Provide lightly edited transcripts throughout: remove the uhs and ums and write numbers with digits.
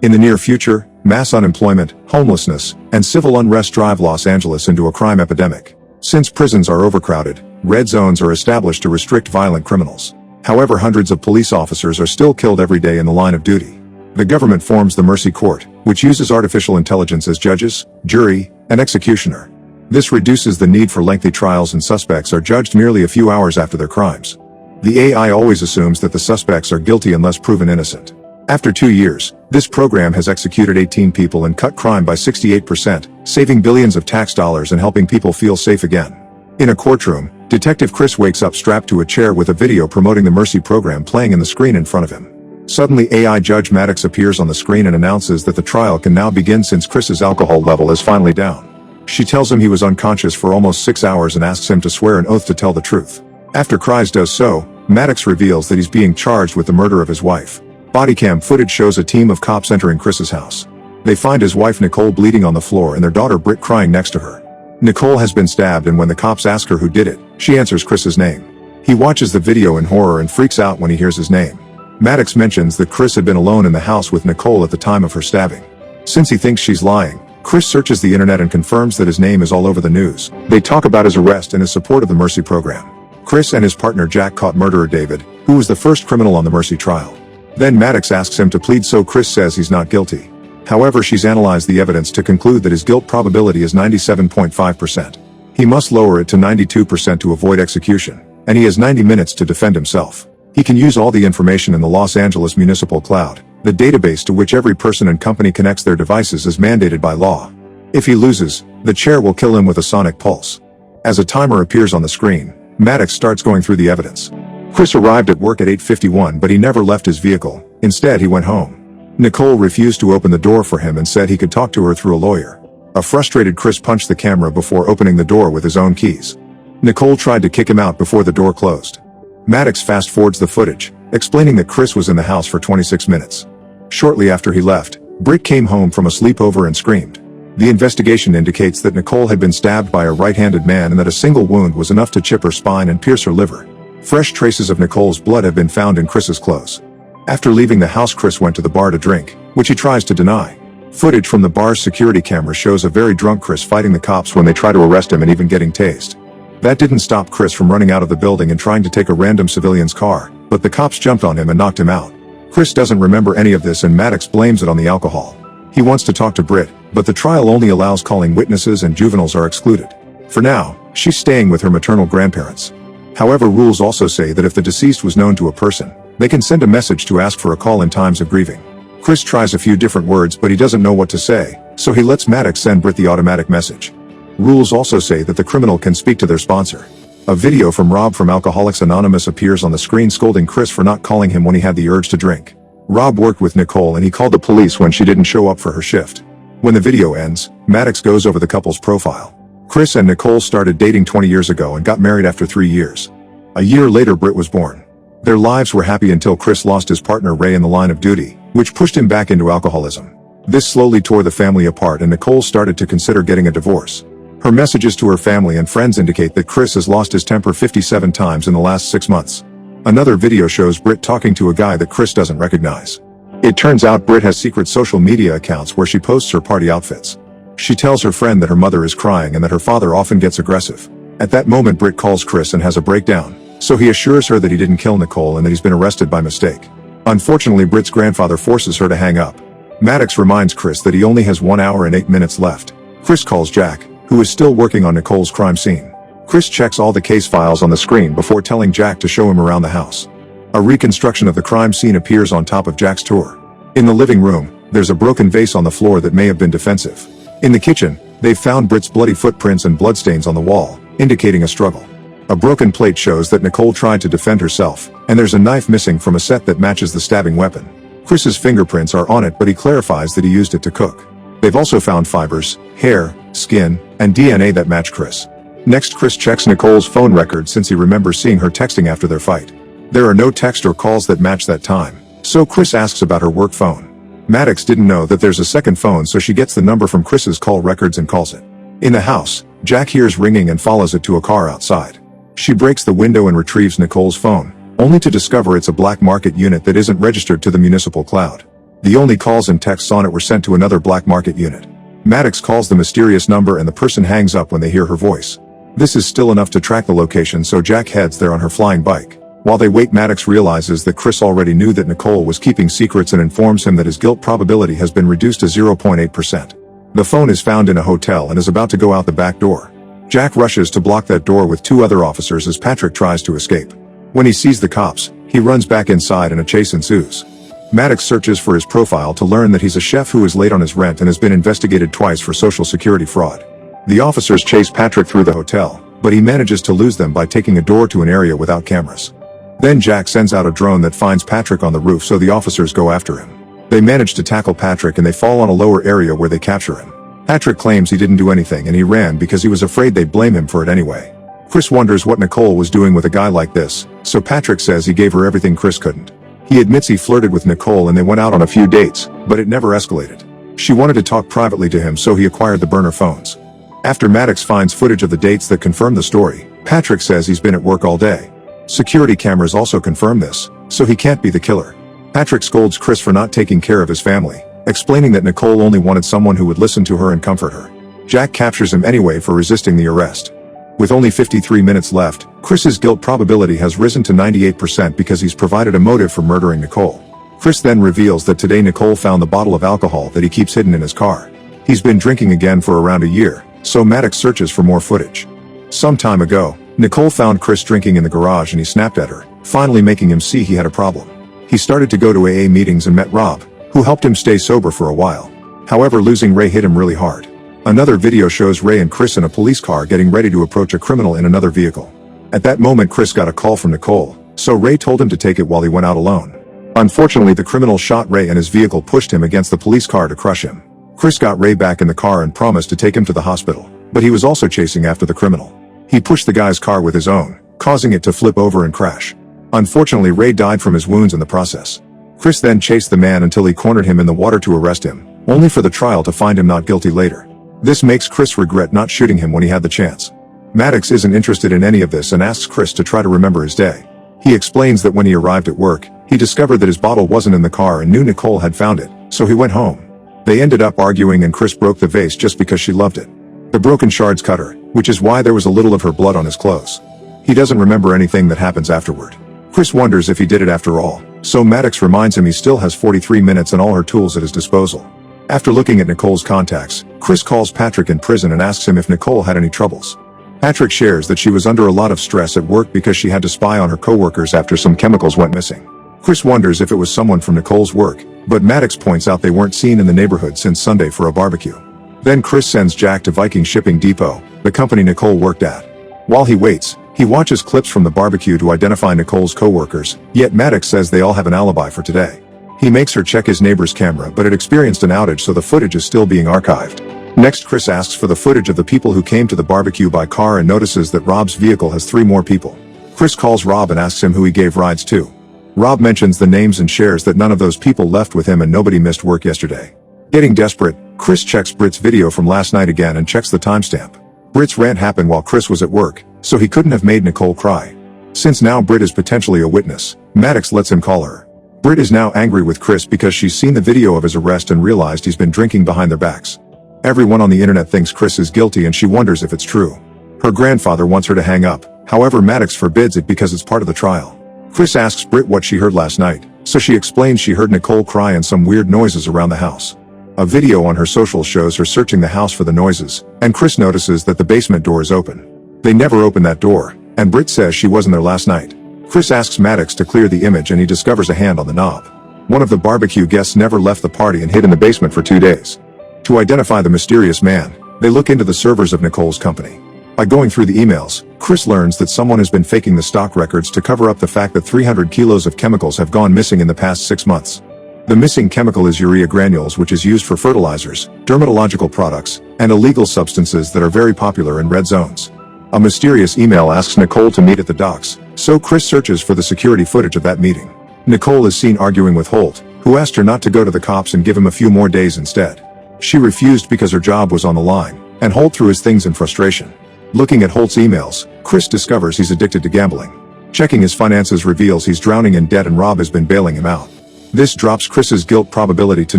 In the near future, mass unemployment, homelessness, and civil unrest drive Los Angeles into a crime epidemic. Since prisons are overcrowded, red zones are established to restrict violent criminals. However, hundreds of police officers are still killed every day in the line of duty. The government forms the Mercy Court, which uses artificial intelligence as judges, jury, and executioner. This reduces the need for lengthy trials, and suspects are judged merely a few hours after their crimes. The AI always assumes that the suspects are guilty unless proven innocent. After 2 years, this program has executed 18 people and cut crime by 68%, saving billions of tax dollars and helping people feel safe again. In a courtroom, Detective Chris wakes up strapped to a chair with a video promoting the Mercy program playing in the screen in front of him. Suddenly, AI Judge Maddox appears on the screen and announces that the trial can now begin since Chris's alcohol level is finally down. She tells him he was unconscious for almost 6 hours and asks him to swear an oath to tell the truth. After Chris does so, Maddox reveals that he's being charged with the murder of his wife. Bodycam footage shows a team of cops entering Chris's house. They find his wife Nicole bleeding on the floor and their daughter Britt crying next to her. Nicole has been stabbed, and when the cops ask her who did it, she answers Chris's name. He watches the video in horror and freaks out when he hears his name. Maddox mentions that Chris had been alone in the house with Nicole at the time of her stabbing. Since he thinks she's lying, Chris searches the internet and confirms that his name is all over the news. They talk about his arrest and his support of the Mercy program. Chris and his partner Jack caught murderer David, who was the first criminal on the Mercy trial. Then Maddox asks him to plead, so Chris says he's not guilty. However, she's analyzed the evidence to conclude that his guilt probability is 97.5%. He must lower it to 92% to avoid execution, and he has 90 minutes to defend himself. He can use all the information in the Los Angeles Municipal Cloud, the database to which every person and company connects their devices as mandated by law. If he loses, the chair will kill him with a sonic pulse. As a timer appears on the screen, Maddox starts going through the evidence. Chris arrived at work at 8:51, but he never left his vehicle. Instead, he went home. Nicole refused to open the door for him and said he could talk to her through a lawyer. A frustrated Chris punched the camera before opening the door with his own keys. Nicole tried to kick him out before the door closed. Maddox fast-forwards the footage, explaining that Chris was in the house for 26 minutes. Shortly after he left, Britt came home from a sleepover and screamed. The investigation indicates that Nicole had been stabbed by a right-handed man and that a single wound was enough to chip her spine and pierce her liver. Fresh traces of Nicole's blood have been found in Chris's clothes. After leaving the house, Chris went to the bar to drink, which he tries to deny. Footage from the bar's security camera shows a very drunk Chris fighting the cops when they try to arrest him and even getting tased. That didn't stop Chris from running out of the building and trying to take a random civilian's car, but the cops jumped on him and knocked him out. Chris doesn't remember any of this and Maddox blames it on the alcohol. He wants to talk to Britt, but the trial only allows calling witnesses and juveniles are excluded. For now, she's staying with her maternal grandparents. However, rules also say that if the deceased was known to a person, they can send a message to ask for a call in times of grieving. Chris tries a few different words, but he doesn't know what to say, so he lets Maddox send Britt the automatic message. Rules also say that the criminal can speak to their sponsor. A video from Rob from Alcoholics Anonymous appears on the screen scolding Chris for not calling him when he had the urge to drink. Rob worked with Nicole and he called the police when she didn't show up for her shift. When the video ends, Maddox goes over the couple's profile. Chris and Nicole started dating 20 years ago and got married after 3 years. A year later, Britt was born. Their lives were happy until Chris lost his partner Ray in the line of duty, which pushed him back into alcoholism. This slowly tore the family apart and Nicole started to consider getting a divorce. Her messages to her family and friends indicate that Chris has lost his temper 57 times in the last 6 months. Another video shows Britt talking to a guy that Chris doesn't recognize. It turns out Britt has secret social media accounts where she posts her party outfits. She tells her friend that her mother is crying and that her father often gets aggressive. At that moment, Britt calls Chris and has a breakdown, so he assures her that he didn't kill Nicole and that he's been arrested by mistake. Unfortunately, Britt's grandfather forces her to hang up. Maddox reminds Chris that he only has 1 hour and 8 minutes left. Chris calls Jack, who is still working on Nicole's crime scene. Chris checks all the case files on the screen before telling Jack to show him around the house. A reconstruction of the crime scene appears on top of Jack's tour. In the living room, there's a broken vase on the floor that may have been defensive. In the kitchen, they've found Britt's bloody footprints and bloodstains on the wall, indicating a struggle. A broken plate shows that Nicole tried to defend herself, and there's a knife missing from a set that matches the stabbing weapon. Chris's fingerprints are on it, but he clarifies that he used it to cook. They've also found fibers, hair, skin, and DNA that match Chris. Next, Chris checks Nicole's phone record since he remembers seeing her texting after their fight. There are no text or calls that match that time, so Chris asks about her work phone. Maddox didn't know that there's a second phone, so she gets the number from Chris's call records and calls it. In the house, Jack hears ringing and follows it to a car outside. She breaks the window and retrieves Nicole's phone, only to discover it's a black market unit that isn't registered to the municipal cloud. The only calls and texts on it were sent to another black market unit. Maddox calls the mysterious number and the person hangs up when they hear her voice. This is still enough to track the location, so Jack heads there on her flying bike. While they wait, Maddox realizes that Chris already knew that Nicole was keeping secrets and informs him that his guilt probability has been reduced to 0.8%. The phone is found in a hotel and is about to go out the back door. Jack rushes to block that door with two other officers as Patrick tries to escape. When he sees the cops, he runs back inside and a chase ensues. Maddox searches for his profile to learn that he's a chef who is late on his rent and has been investigated twice for Social Security fraud. The officers chase Patrick through the hotel, but he manages to lose them by taking a door to an area without cameras. Then Jack sends out a drone that finds Patrick on the roof, so the officers go after him. They manage to tackle Patrick and they fall on a lower area where they capture him. Patrick claims he didn't do anything and he ran because he was afraid they'd blame him for it anyway. Chris wonders what Nicole was doing with a guy like this, so Patrick says he gave her everything Chris couldn't. He admits he flirted with Nicole and they went out on a few dates, but it never escalated. She wanted to talk privately to him, so he acquired the burner phones. After Maddox finds footage of the dates that confirm the story, Patrick says he's been at work all day. Security cameras also confirm this, so he can't be the killer. Patrick scolds Chris for not taking care of his family, explaining that Nicole only wanted someone who would listen to her and comfort her. Jack captures him anyway for resisting the arrest. With only 53 minutes left, Chris's guilt probability has risen to 98% because he's provided a motive for murdering Nicole. Chris then reveals that today Nicole found the bottle of alcohol that he keeps hidden in his car. He's been drinking again for around a year, so Maddox searches for more footage. Some time ago, Nicole found Chris drinking in the garage and he snapped at her, finally making him see he had a problem. He started to go to AA meetings and met Rob, who helped him stay sober for a while. However, losing Ray hit him really hard. Another video shows Ray and Chris in a police car getting ready to approach a criminal in another vehicle. At that moment, Chris got a call from Nicole, so Ray told him to take it while he went out alone. Unfortunately, the criminal shot Ray and his vehicle pushed him against the police car to crush him. Chris got Ray back in the car and promised to take him to the hospital, but he was also chasing after the criminal. He pushed the guy's car with his own, causing it to flip over and crash. Unfortunately, Ray died from his wounds in the process. Chris then chased the man until he cornered him in the water to arrest him, only for the trial to find him not guilty later. This makes Chris regret not shooting him when he had the chance. Maddox isn't interested in any of this and asks Chris to try to remember his day. He explains that when he arrived at work, he discovered that his bottle wasn't in the car and knew Nicole had found it, so he went home. They ended up arguing and Chris broke the vase just because she loved it. The broken shards cut her, which is why there was a little of her blood on his clothes. He doesn't remember anything that happens afterward. Chris wonders if he did it after all, so Maddox reminds him he still has 43 minutes and all her tools at his disposal. After looking at Nicole's contacts, Chris calls Patrick in prison and asks him if Nicole had any troubles. Patrick shares that she was under a lot of stress at work because she had to spy on her coworkers after some chemicals went missing. Chris wonders if it was someone from Nicole's work, but Maddox points out they weren't seen in the neighborhood since Sunday for a barbecue. Then Chris sends Jack to Viking Shipping Depot, the company Nicole worked at. While he waits, he watches clips from the barbecue to identify Nicole's coworkers, yet Maddox says they all have an alibi for today. He makes her check his neighbor's camera, but it experienced an outage, so the footage is still being archived. Next, Chris asks for the footage of the people who came to the barbecue by car and notices that Rob's vehicle has 3 more people. Chris calls Rob and asks him who he gave rides to. Rob mentions the names and shares that none of those people left with him and nobody missed work yesterday. Getting desperate, Chris checks Britt's video from last night again and checks the timestamp. Britt's rant happened while Chris was at work, so he couldn't have made Nicole cry. Since now Britt is potentially a witness, Maddox lets him call her. Britt is now angry with Chris because she's seen the video of his arrest and realized he's been drinking behind their backs. Everyone on the internet thinks Chris is guilty and she wonders if it's true. Her grandfather wants her to hang up, however Maddox forbids it because it's part of the trial. Chris asks Britt what she heard last night, so she explains she heard Nicole cry and some weird noises around the house. A video on her socials shows her searching the house for the noises, and Chris notices that the basement door is open. They never opened that door, and Britt says she wasn't there last night. Chris asks Maddox to clear the image and he discovers a hand on the knob. One of the barbecue guests never left the party and hid in the basement for 2 days. To identify the mysterious man, they look into the servers of Nicole's company. By going through the emails, Chris learns that someone has been faking the stock records to cover up the fact that 300 kilos of chemicals have gone missing in the past 6 months. The missing chemical is urea granules, which is used for fertilizers, dermatological products, and illegal substances that are very popular in red zones. A mysterious email asks Nicole to meet at the docks, so Chris searches for the security footage of that meeting. Nicole is seen arguing with Holt, who asked her not to go to the cops and give him a few more days instead. She refused because her job was on the line, and Holt threw his things in frustration. Looking at Holt's emails, Chris discovers he's addicted to gambling. Checking his finances reveals he's drowning in debt and Rob has been bailing him out. This drops Chris's guilt probability to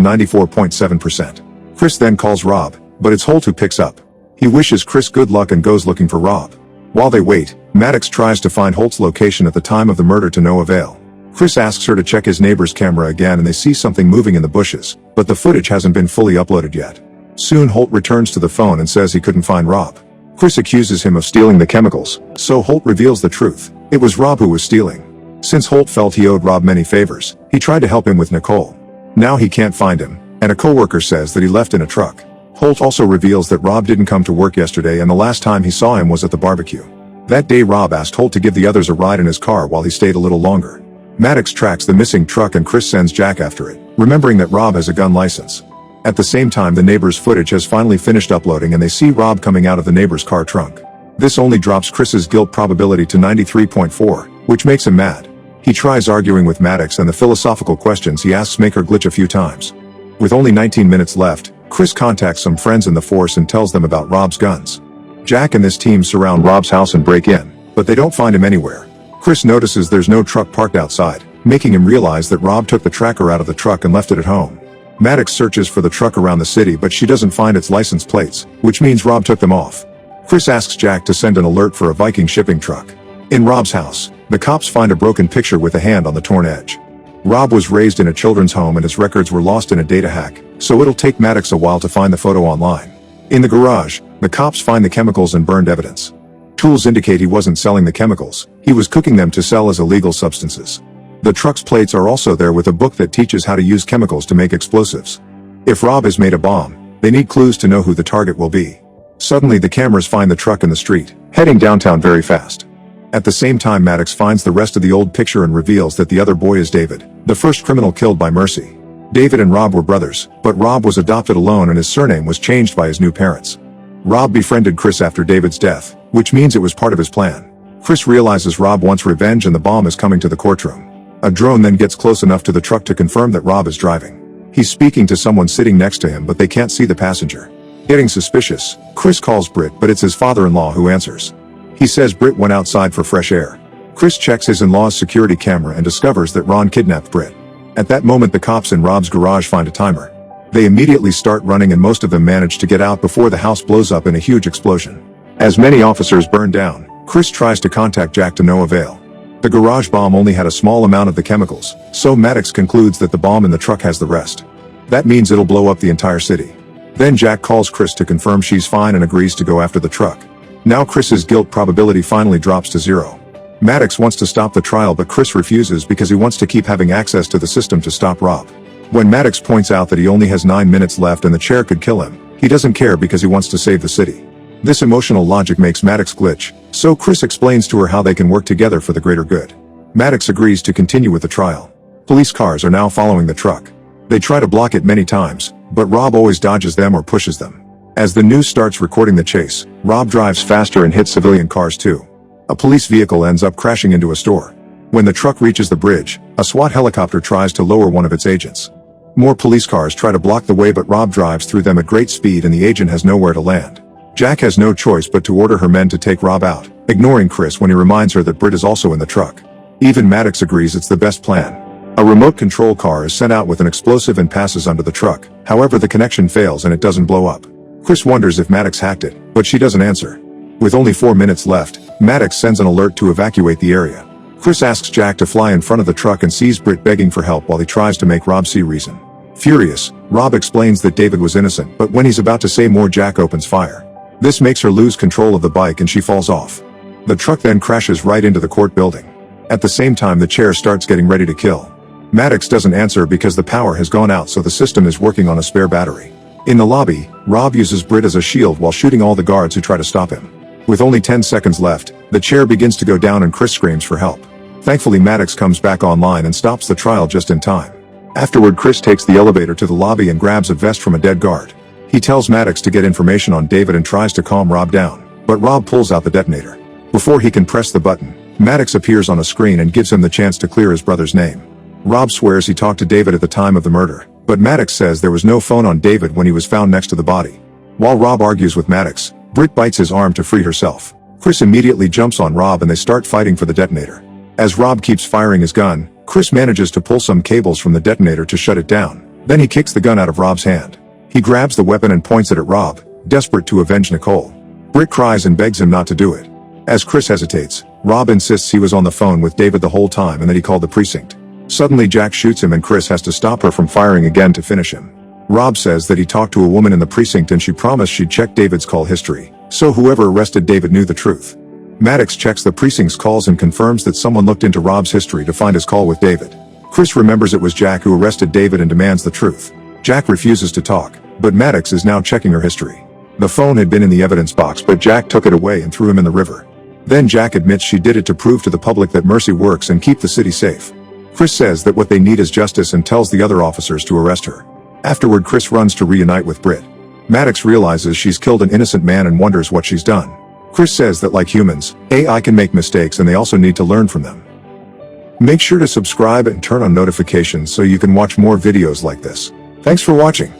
94.7%. Chris then calls Rob, but it's Holt who picks up. He wishes Chris good luck and goes looking for Rob. While they wait, Maddox tries to find Holt's location at the time of the murder to no avail. Chris asks her to check his neighbor's camera again and they see something moving in the bushes, but the footage hasn't been fully uploaded yet. Soon Holt returns to the phone and says he couldn't find Rob. Chris accuses him of stealing the chemicals, so Holt reveals the truth. It was Rob who was stealing. Since Holt felt he owed Rob many favors, he tried to help him with Nicole. Now he can't find him, and a coworker says that he left in a truck. Holt also reveals that Rob didn't come to work yesterday and the last time he saw him was at the barbecue. That day Rob asked Holt to give the others a ride in his car while he stayed a little longer. Maddox tracks the missing truck and Chris sends Jack after it, remembering that Rob has a gun license. At the same time the neighbor's footage has finally finished uploading and they see Rob coming out of the neighbor's car trunk. This only drops Chris's guilt probability to 93.4, which makes him mad. He tries arguing with Maddox and the philosophical questions he asks make her glitch a few times. With only 19 minutes left, Chris contacts some friends in the force and tells them about Rob's guns. Jack and this team surround Rob's house and break in, but they don't find him anywhere. Chris notices there's no truck parked outside, making him realize that Rob took the tracker out of the truck and left it at home. Maddox searches for the truck around the city but she doesn't find its license plates, which means Rob took them off. Chris asks Jack to send an alert for a Viking shipping truck. In Rob's house, the cops find a broken picture with a hand on the torn edge. Rob was raised in a children's home and his records were lost in a data hack, so it'll take Maddox a while to find the photo online. In the garage, the cops find the chemicals and burned evidence. Tools indicate he wasn't selling the chemicals, he was cooking them to sell as illegal substances. The truck's plates are also there with a book that teaches how to use chemicals to make explosives. If Rob has made a bomb, they need clues to know who the target will be. Suddenly the cameras find the truck in the street, heading downtown very fast. At the same time Maddox finds the rest of the old picture and reveals that the other boy is David, the first criminal killed by Mercy. David and Rob were brothers, but Rob was adopted alone and his surname was changed by his new parents. Rob befriended Chris after David's death, which means it was part of his plan. Chris realizes Rob wants revenge and the bomb is coming to the courtroom. A drone then gets close enough to the truck to confirm that Rob is driving. He's speaking to someone sitting next to him but they can't see the passenger. Getting suspicious, Chris calls Britt but it's his father-in-law who answers. He says Britt went outside for fresh air. Chris checks his in-law's security camera and discovers that Ron kidnapped Britt. At that moment the cops in Rob's garage find a timer. They immediately start running and most of them manage to get out before the house blows up in a huge explosion. As many officers burn down, Chris tries to contact Jack to no avail. The garage bomb only had a small amount of the chemicals, so Maddox concludes that the bomb in the truck has the rest. That means it'll blow up the entire city. Then Jack calls Chris to confirm she's fine and agrees to go after the truck. Now Chris's guilt probability finally drops to 0. Maddox wants to stop the trial but Chris refuses because he wants to keep having access to the system to stop Rob. When Maddox points out that he only has 9 minutes left and the chair could kill him, he doesn't care because he wants to save the city. This emotional logic makes Maddox glitch, so Chris explains to her how they can work together for the greater good. Maddox agrees to continue with the trial. Police cars are now following the truck. They try to block it many times, but Rob always dodges them or pushes them. As the news starts recording the chase, Rob drives faster and hits civilian cars too. A police vehicle ends up crashing into a store. When the truck reaches the bridge, a SWAT helicopter tries to lower one of its agents. More police cars try to block the way but Rob drives through them at great speed and the agent has nowhere to land. Jack has no choice but to order her men to take Rob out, ignoring Chris when he reminds her that Britt is also in the truck. Even Maddox agrees it's the best plan. A remote control car is sent out with an explosive and passes under the truck, however the connection fails and it doesn't blow up. Chris wonders if Maddox hacked it, but she doesn't answer. With only 4 minutes left, Maddox sends an alert to evacuate the area. Chris asks Jack to fly in front of the truck and sees Britt begging for help while he tries to make Rob see reason. Furious, Rob explains that David was innocent but when he's about to say more Jack opens fire. This makes her lose control of the bike and she falls off. The truck then crashes right into the court building. At the same time the chair starts getting ready to kill. Maddox doesn't answer because the power has gone out so the system is working on a spare battery. In the lobby, Rob uses Britt as a shield while shooting all the guards who try to stop him. With only 10 seconds left, the chair begins to go down and Chris screams for help. Thankfully Maddox comes back online and stops the trial just in time. Afterward Chris takes the elevator to the lobby and grabs a vest from a dead guard. He tells Maddox to get information on David and tries to calm Rob down, but Rob pulls out the detonator. Before he can press the button, Maddox appears on a screen and gives him the chance to clear his brother's name. Rob swears he talked to David at the time of the murder, but Maddox says there was no phone on David when he was found next to the body. While Rob argues with Maddox, Britt bites his arm to free herself. Chris immediately jumps on Rob and they start fighting for the detonator. As Rob keeps firing his gun, Chris manages to pull some cables from the detonator to shut it down. Then he kicks the gun out of Rob's hand. He grabs the weapon and points it at Rob, desperate to avenge Nicole. Britt cries and begs him not to do it. As Chris hesitates, Rob insists he was on the phone with David the whole time and that he called the precinct. Suddenly Jack shoots him and Chris has to stop her from firing again to finish him. Rob says that he talked to a woman in the precinct and she promised she'd check David's call history, so whoever arrested David knew the truth. Maddox checks the precinct's calls and confirms that someone looked into Rob's history to find his call with David. Chris remembers it was Jack who arrested David and demands the truth. Jack refuses to talk, but Maddox is now checking her history. The phone had been in the evidence box but Jack took it away and threw him in the river. Then Jack admits she did it to prove to the public that mercy works and keep the city safe. Chris says that what they need is justice and tells the other officers to arrest her. Afterward Chris runs to reunite with Britt. Maddox realizes she's killed an innocent man and wonders what she's done. Chris says that like humans, AI can make mistakes and they also need to learn from them. Make sure to subscribe and turn on notifications so you can watch more videos like this. Thanks for watching.